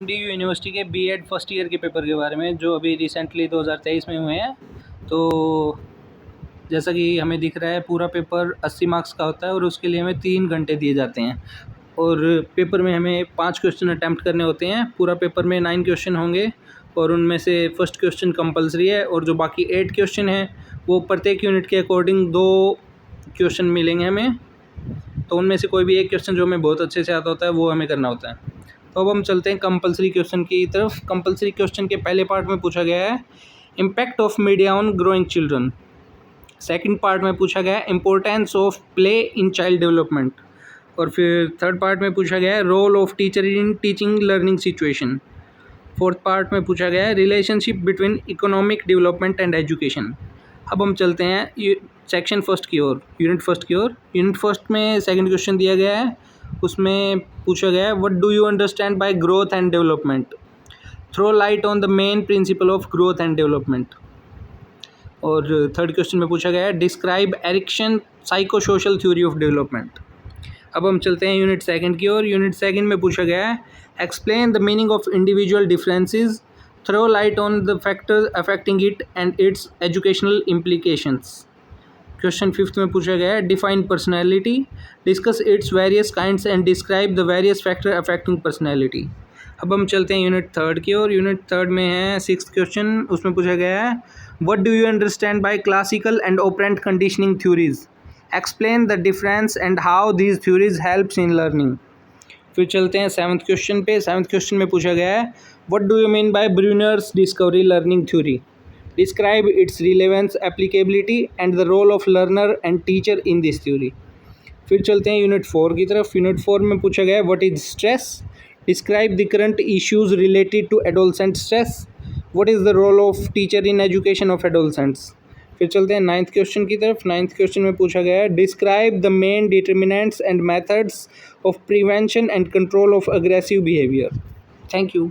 DU university के BEd first year के paper के बारे में जो अभी रिसेंटली 2023 में हुए हैं। तो जैसा कि हमें दिख रहा है पूरा पेपर 80 मार्क्स का होता है और उसके लिए हमें 3 घंटे दिए जाते हैं और पेपर में हमें 5 क्वेश्चन अटैम्प्ट करने होते हैं। पूरा पेपर में 9 क्वेश्चन होंगे और उनमें से फर्स्ट क्वेश्चन कंपलसरी है और जो बाकी 8 क्वेश्चन हैं वो प्रत्येक यूनिट के अकॉर्डिंग 2 क्वेश्चन मिलेंगे हमें। तो उनमें से कोई भी एक क्वेश्चन जो हमें बहुत अच्छे से आता होता है वो हमें करना होता है। तो अब हम चलते हैं कंपलसरी क्वेश्चन की तरफ। कंपलसरी क्वेश्चन के पहले पार्ट में पूछा गया है impact of media on growing children. Second part में पूछा गया है importance of play in child development. और फिर थर्ड पार्ट में पूछा गया है role of teacher in teaching learning situation. Fourth part में पूछा गया है relationship between economic development and education. अब हम चलते हैं सेक्शन फर्स्ट की ओर, यूनिट फर्स्ट की ओर। यूनिट फर्स्ट में सेकंड क्वेश्चन दिया गया है, उसमें पूछा गया है what do you understand by growth and development, throw light on the main principle of growth and development. और थर्ड क्वेश्चन में पूछा गया है describe Erikson psycho social theory of development. अब हम चलते हैं यूनिट सेकंड की ओर। यूनिट सेकंड में पूछा गया है explain the meaning of individual differences, throw light on the factors affecting it and its educational implications. Question fifth में पूछा गया है define personality, discuss its various kinds and describe the various factor affecting personality. अब हम चलते हैं unit third की ओर। यूनिट थर्ड में है सिक्स्थ क्वेश्चन, उसमें पूछा गया है what do you understand by classical and operant conditioning theories, explain the difference and how these theories helps in learning. फिर चलते हैं सेवन्थ क्वेश्चन पे। सेवन्थ क्वेश्चन में पूछा गया है what do you mean by Bruner's discovery learning theory, describe its relevance applicability and the role of learner and teacher in this theory. फिर चलते हैं यूनिट फोर की तरफ। यूनिट फोर में पूछा गया है what is stress, describe the current issues related to adolescent stress, what is the role of teacher in education of adolescents. फिर चलते हैं नाइन्थ क्वेश्चन की तरफ। नाइन्थ क्वेश्चन में पूछा गया है describe the main determinants and methods of prevention and control of aggressive behaviour. Thank you.